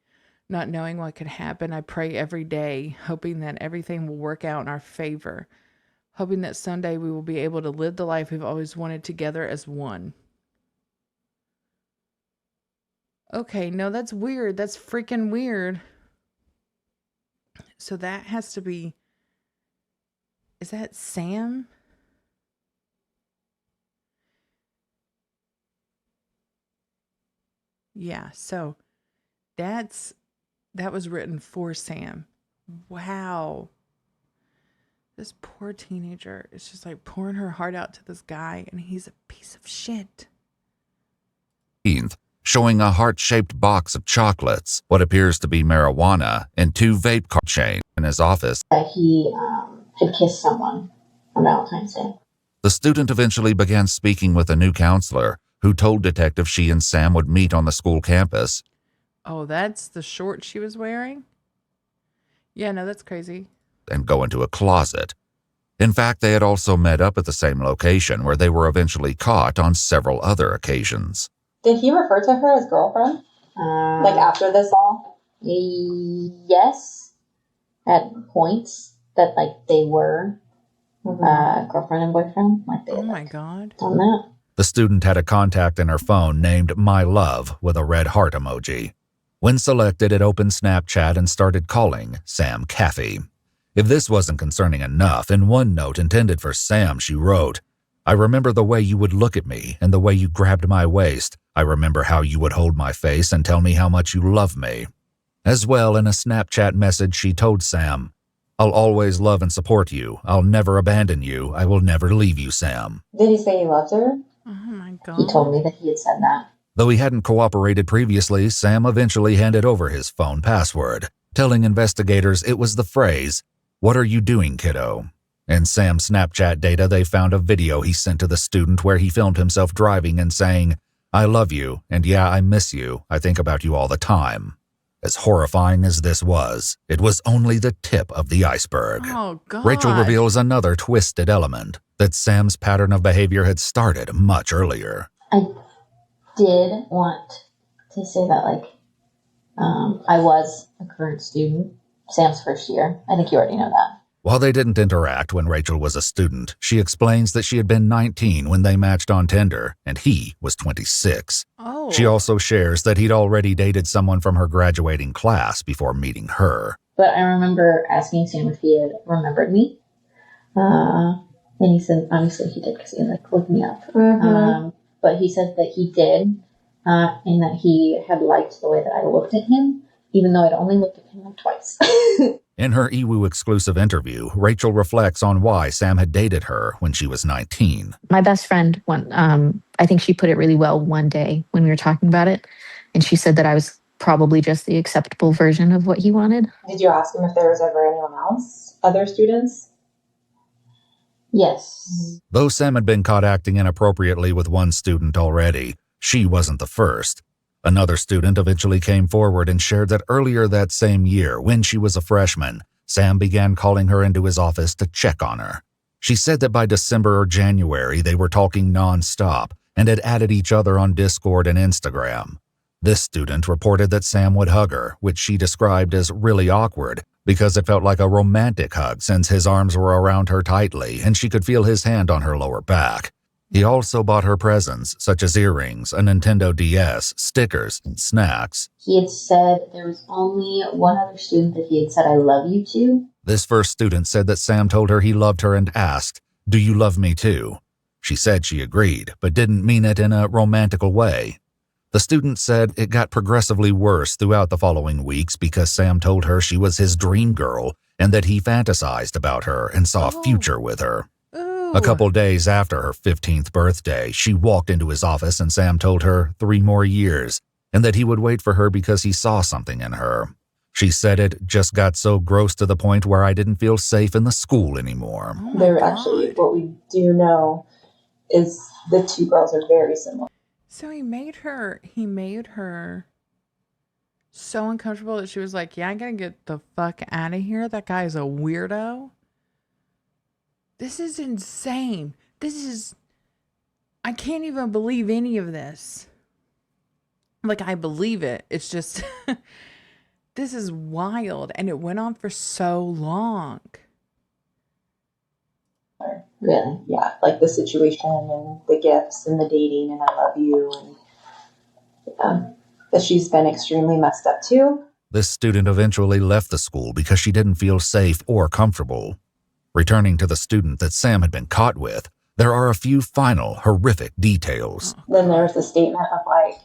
not knowing what could happen. I pray every day, hoping that everything will work out in our favor. hoping that someday we will be able to live the life we've always wanted together as one. Okay, no, that's weird. That's freaking weird. So that has to be... Is that Sam? Yeah, so that was written for Sam. Wow. This poor teenager is just like pouring her heart out to this guy, and he's a piece of shit. Showing a heart-shaped box of chocolates, what appears to be marijuana, and 2 vape card chains in his office. He had kissed someone on Valentine's Day. The student eventually began speaking with a new counselor who told detectives she and Sam would meet on the school campus. Oh, that's the short she was wearing? Yeah, no, that's crazy. And go into a closet. In fact, they had also met up at the same location where they were eventually caught on several other occasions. Did he refer to her as girlfriend? Like after this all? Yes. At points that like they were girlfriend and boyfriend. Like they oh my God. Done that. The student had a contact in her phone named My Love with a red heart emoji. When selected, it opened Snapchat and started calling Sam Caffey. If this wasn't concerning enough, in one note intended for Sam, she wrote, I remember the way you would look at me and the way you grabbed my waist. I remember how you would hold my face and tell me how much you love me. As well, in a Snapchat message, she told Sam, I'll always love and support you. I'll never abandon you. I will never leave you, Sam. Did he say he loved her? Oh my God. He told me that he had said that. Though he hadn't cooperated previously, Sam eventually handed over his phone password, telling investigators it was the phrase, What are you doing, kiddo? In Sam's Snapchat data, they found a video he sent to the student where he filmed himself driving and saying, I love you, and yeah, I miss you. I think about you all the time. As horrifying as this was, it was only the tip of the iceberg. Oh, God. Rachel reveals another twisted element, that Sam's pattern of behavior had started much earlier. I did want to say that, like, I was a current student, Sam's first year. I think you already know that. While they didn't interact when Rachel was a student, she explains that she had been 19 when they matched on Tinder, and he was 26. Oh. She also shares that he'd already dated someone from her graduating class before meeting her. But I remember asking Sam if he had remembered me. And he said, obviously he did because he like looked me up. Mm-hmm. But he said that he did, and that he had liked the way that I looked at him, even though I'd only looked at him like twice. In her EWU exclusive interview, Rachel reflects on why Sam had dated her when she was 19. My best friend, I think she put it really well one day when we were talking about it. And she said that I was probably just the acceptable version of what he wanted. Did you ask him if there was ever anyone else? Other students? Yes. Though Sam had been caught acting inappropriately with one student already, she wasn't the first. Another student eventually came forward and shared that earlier that same year, when she was a freshman, Sam began calling her into his office to check on her. She said that by December or January, they were talking nonstop and had added each other on Discord and Instagram. This student reported that Sam would hug her, which she described as really awkward because it felt like a romantic hug since his arms were around her tightly and she could feel his hand on her lower back. He also bought her presents, such as earrings, a Nintendo DS, stickers, and snacks. He had said there was only one other student that he had said, I love you to. This first student said that Sam told her he loved her and asked, Do you love me too? She said she agreed, but didn't mean it in a romantical way. The student said it got progressively worse throughout the following weeks because Sam told her she was his dream girl and that he fantasized about her and saw a future with her. A couple days after her 15th birthday, she walked into his office and Sam told her 3 more years and that he would wait for her because he saw something in her. She said it just got so gross to the point where I didn't feel safe in the school anymore. Oh They're actually, what we do know is the 2 girls are very similar. So he made her so uncomfortable that she was like, yeah, I gotta get the fuck out of here. That guy's a weirdo. This is insane. I can't even believe any of this. Like, I believe it. It's just, this is wild. And it went on for so long. Really, yeah, like the situation and the gifts and the dating and I love you, and that she's been extremely messed up too. This student eventually left the school because she didn't feel safe or comfortable. Returning to the student that Sam had been caught with, there are a few final horrific details. Then there was a statement of like,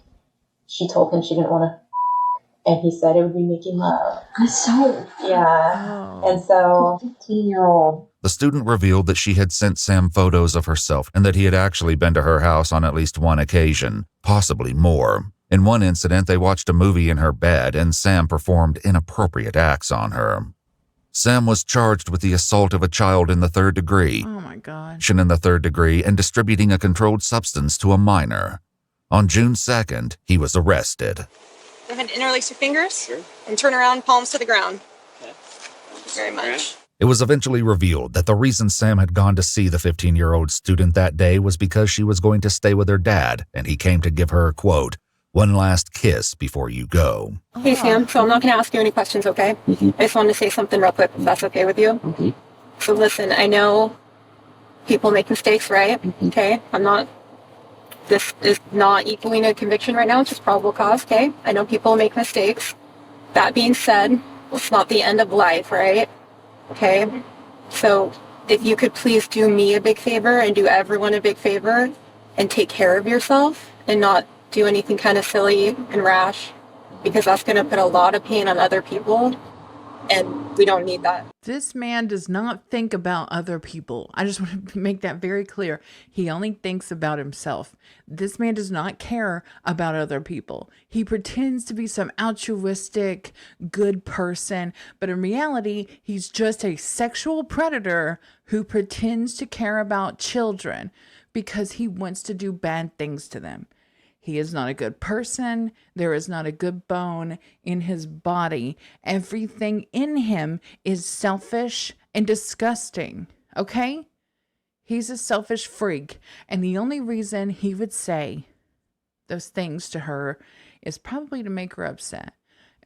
she told him she didn't want to, and he said it would be making love. So, yeah. And so, 15-year-old. The student revealed that she had sent Sam photos of herself and that he had actually been to her house on at least one occasion, possibly more. In one incident, they watched a movie in her bed and Sam performed inappropriate acts on her. Sam was charged with the assault of a child in the 3rd degree, Oh my God. in the 3rd degree, and distributing a controlled substance to a minor. On June 2nd, he was arrested. Go ahead and interlace your fingers and turn around, palms to the ground. Okay. Thank you very much. It was eventually revealed that the reason Sam had gone to see the 15-year-old student that day was because she was going to stay with her dad, and he came to give her, quote, one last kiss before you go. Hey, Sam, so I'm not going to ask you any questions, okay? I just wanted to say something real quick, if that's okay with you. So listen, I know people make mistakes, right? Okay? This is not equaling a conviction right now, it's just probable cause, okay? I know people make mistakes. That being said, it's not the end of life, right? Okay? So if you could please do me a big favor and do everyone a big favor and take care of yourself and not do anything kind of silly and rash, because that's going to put a lot of pain on other people, and we don't need that. This man does not think about other people. I just want to make that very clear. He only thinks about himself. This man does not care about other people. He pretends to be some altruistic, good person, but in reality, he's just a sexual predator who pretends to care about children because he wants to do bad things to them. He is not a good person. There is not a good bone in his body. Everything in him is selfish and disgusting, okay? He's a selfish freak. And the only reason he would say those things to her is probably to make her upset.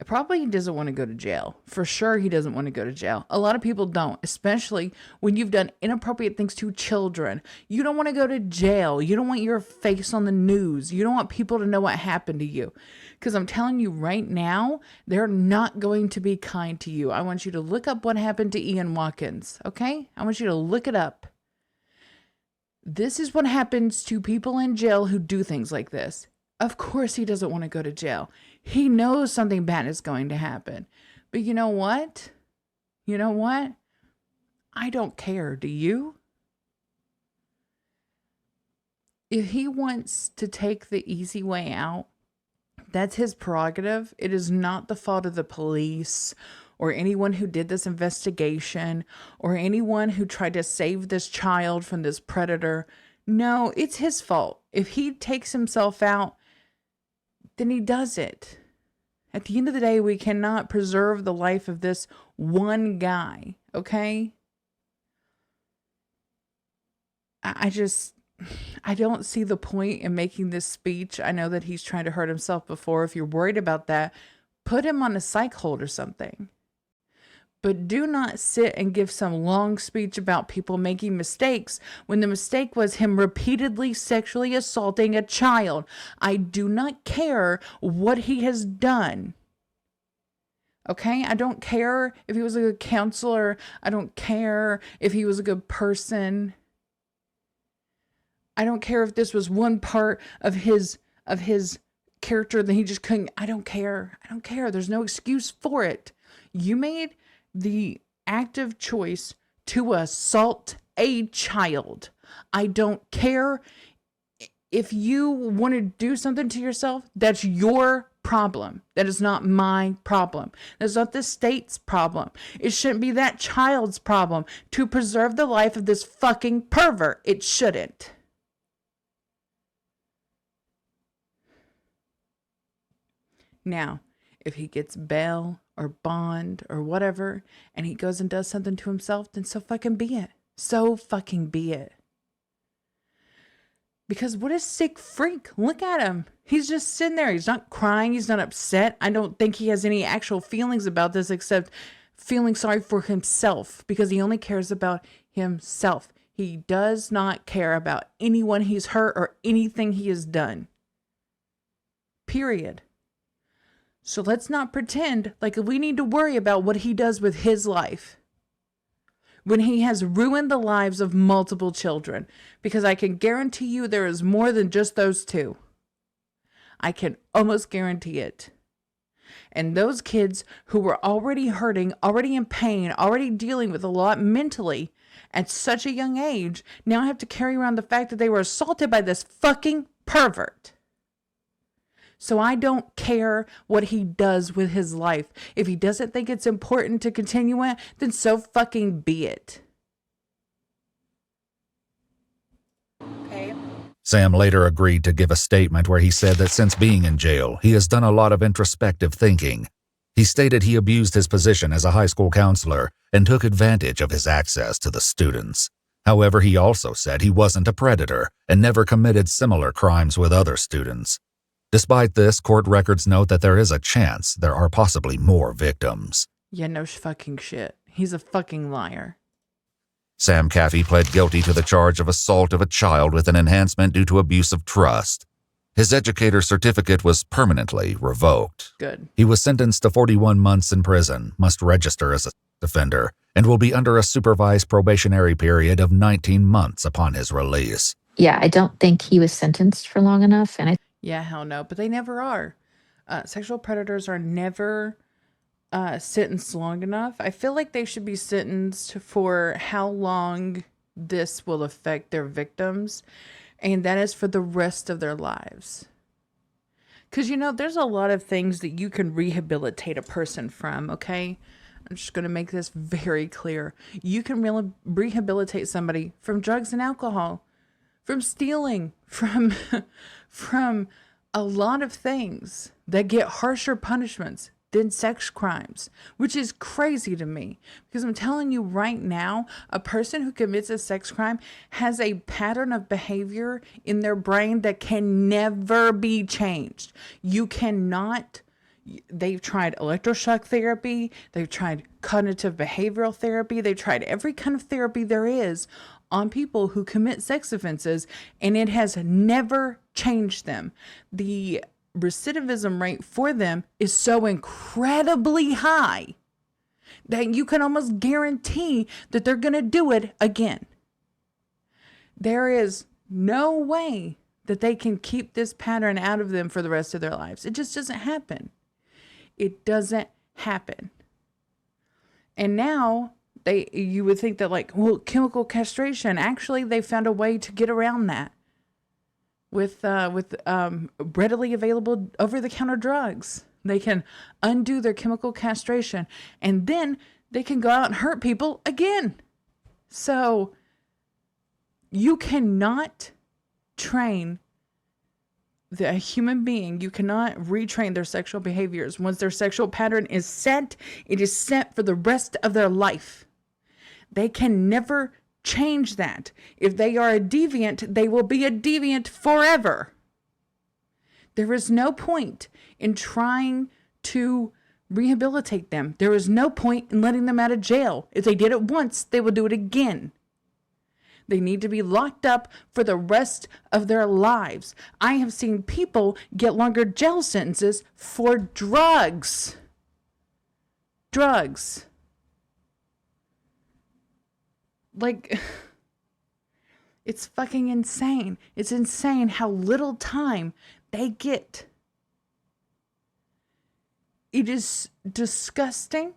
Probably he doesn't want to go to jail. For sure he doesn't want to go to jail. A lot of people don't, especially when you've done inappropriate things to children. You don't want to go to jail. You don't want your face on the news. You don't want people to know what happened to you. Because I'm telling you right now, they're not going to be kind to you. I want you to look up what happened to Ian Watkins, okay? I want you to look it up. This is what happens to people in jail who do things like this. Of course he doesn't want to go to jail. He knows something bad is going to happen. But you know what? You know what? I don't care. Do you? If he wants to take the easy way out, that's his prerogative. It is not the fault of the police or anyone who did this investigation or anyone who tried to save this child from this predator. No, it's his fault. If he takes himself out, then he does it. At the end of the day, we cannot preserve the life of this one guy, okay? I don't see the point in making this speech. I know that he's trying to hurt himself before. If you're worried about that, put him on a psych hold or something. But do not sit and give some long speech about people making mistakes when the mistake was him repeatedly sexually assaulting a child. I do not care what he has done. Okay? I don't care if he was a good counselor. I don't care if he was a good person. I don't care if this was one part of his character that he just couldn't. I don't care. I don't care. There's no excuse for it. You made the active choice to assault a child. I don't care if you want to do something to yourself. That's your problem. That is not my problem. That's not the state's problem. It shouldn't be that child's problem to preserve the life of this fucking pervert. It shouldn't. Now, if he gets bail or bond or whatever, and he goes and does something to himself, then so fucking be it. So fucking be it. Because what a sick freak. Look at him. He's just sitting there. He's not crying. He's not upset. I don't think he has any actual feelings about this except feeling sorry for himself because he only cares about himself. He does not care about anyone he's hurt or anything he has done. Period. So let's not pretend like we need to worry about what he does with his life when he has ruined the lives of multiple children. Because I can guarantee you there is more than just those two. I can almost guarantee it. And those kids who were already hurting, already in pain, already dealing with a lot mentally at such a young age, now have to carry around the fact that they were assaulted by this fucking pervert. So I don't care what he does with his life. If he doesn't think it's important to continue it, then so fucking be it. Okay. Sam later agreed to give a statement where he said that since being in jail, he has done a lot of introspective thinking. He stated he abused his position as a high school counselor and took advantage of his access to the students. However, he also said he wasn't a predator and never committed similar crimes with other students. Despite this, court records note that there is a chance there are possibly more victims. Yeah, no fucking shit. He's a fucking liar. Sam Caffey pled guilty to the charge of assault of a child with an enhancement due to abuse of trust. His educator's certificate was permanently revoked. Good. He was sentenced to 41 months in prison, must register as a offender, and will be under a supervised probationary period of 19 months upon his release. Yeah, I don't think he was sentenced for long enough. And Yeah, hell no. But they never are. Sexual predators are never sentenced long enough. I feel like they should be sentenced for how long this will affect their victims. And that is for the rest of their lives. Because, you know, there's a lot of things that you can rehabilitate a person from, okay? I'm just going to make this very clear. You can rehabilitate somebody from drugs and alcohol, from stealing, from a lot of things that get harsher punishments than sex crimes, which is crazy to me. Because I'm telling you right now, a person who commits a sex crime has a pattern of behavior in their brain that can never be changed. You cannot. They've tried electroshock therapy. They've tried cognitive behavioral therapy. They've tried every kind of therapy there is on people who commit sex offenses, and it has never changed them. The recidivism rate for them is so incredibly high that you can almost guarantee that they're going to do it again. There is no way that they can keep this pattern out of them for the rest of their lives. It just doesn't happen. It doesn't happen. And now you would think that, like, well, chemical castration, actually they found a way to get around that with readily available over-the-counter drugs. They can undo their chemical castration, and then they can go out and hurt people again. So you cannot train a human being. You cannot retrain their sexual behaviors. Once their sexual pattern is set, it is set for the rest of their life. They can never change that. If they are a deviant, they will be a deviant forever. There is no point in trying to rehabilitate them. There is no point in letting them out of jail. If they did it once, they will do it again. They need to be locked up for the rest of their lives. I have seen people get longer jail sentences for drugs. Drugs. Like, it's fucking insane. It's insane how little time they get. It is disgusting,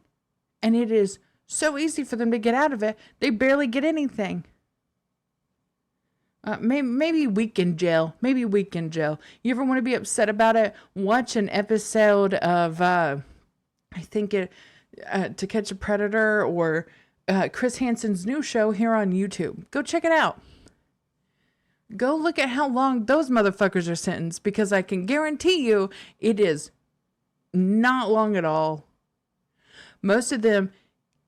and it is so easy for them to get out of it. They barely get anything. Maybe week in jail. Maybe week in jail. You ever want to be upset about it? Watch an episode of, I think it, To Catch a Predator, or Chris Hansen's new show here on YouTube. Go check it out. Go look at how long those motherfuckers are sentenced, because I can guarantee you it is not long at all. Most of them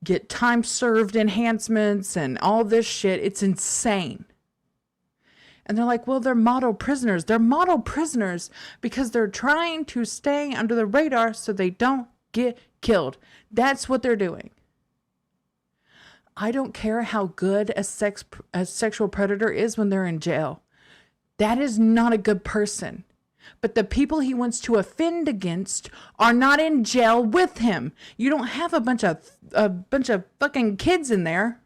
get time served enhancements and all this shit. It's insane. And they're like, well, they're model prisoners. They're model prisoners because they're trying to stay under the radar so they don't get killed. That's what they're doing. I don't care how good a sexual predator is when they're in jail. That is not a good person. But the people he wants to offend against are not in jail with him. You don't have a bunch of fucking kids in there.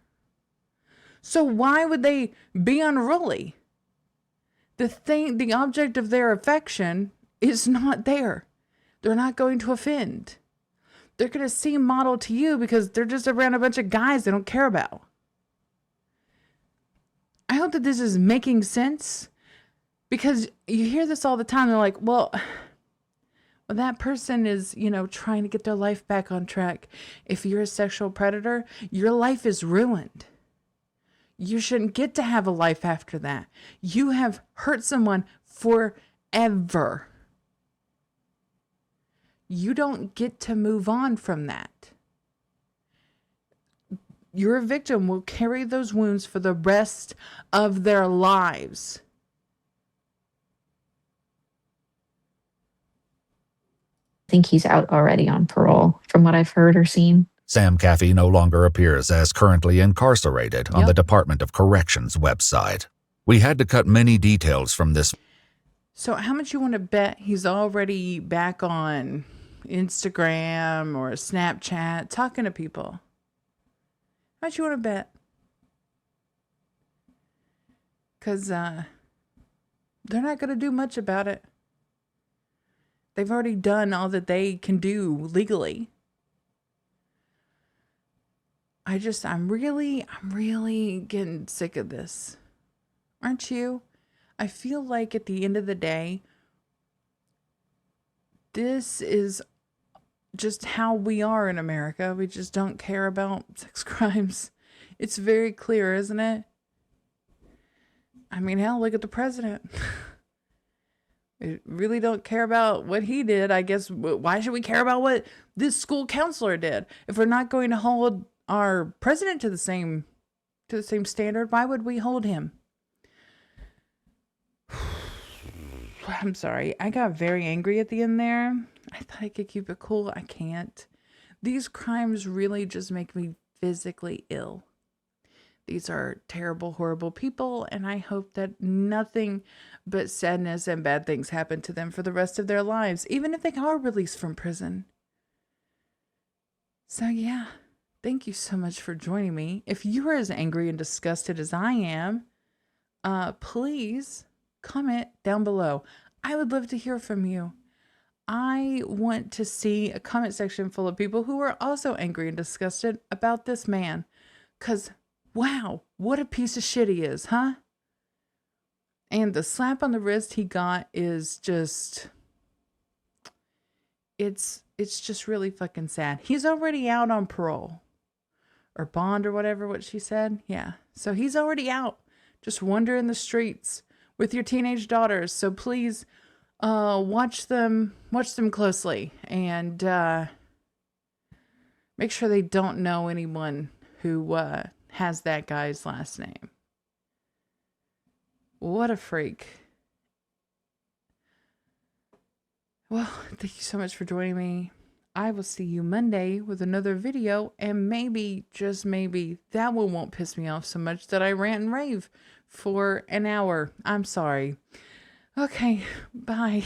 So why would they be unruly? The object of their affection is not there. They're not going to offend. They're going to seem model to you because they're just around a bunch of guys they don't care about. I hope that this is making sense, because you hear this all the time. They're like, well, that person is, trying to get their life back on track. If you're a sexual predator, your life is ruined. You shouldn't get to have a life after that. You have hurt someone forever. You don't get to move on from that. Your victim will carry those wounds for the rest of their lives. I think he's out already on parole, from what I've heard or seen. Sam Caffey no longer appears as currently incarcerated on the Department of Corrections website. We had to cut many details from this. So how much you want to bet he's already back on Instagram or Snapchat talking to people? How much you want to bet? Because they're not going to do much about it. They've already done all that they can do legally. I'm really getting sick of this. Aren't you? I feel like at the end of the day, this is just how we are in America. We just don't care about sex crimes. It's very clear, isn't it? I mean, hell, look at the president. We really don't care about what he did. I guess, why should we care about what this school counselor did? If we're not going to hold our president to the same standard, why would we hold him? I'm sorry. I got very angry at the end there. I thought I could keep it cool. I can't. These crimes really just make me physically ill. These are terrible, horrible people, and I hope that nothing but sadness and bad things happen to them for the rest of their lives, even if they are released from prison. So yeah, thank you so much for joining me. If you are as angry and disgusted as I am, please comment down below. I would love to hear from you. I want to see a comment section full of people who are also angry and disgusted about this man. Because, wow, what a piece of shit he is, huh? And the slap on the wrist he got is just... It's just really fucking sad. He's already out on parole. Or bond or whatever, what she said. Yeah. So he's already out. Just wandering the streets with your teenage daughters. So please watch them closely, and make sure they don't know anyone who has that guy's last name. What a freak. Well, thank you so much for joining me. I will see you Monday with another video, and maybe, just maybe, that one won't piss me off so much that I rant and rave for an hour. I'm sorry. Okay, bye.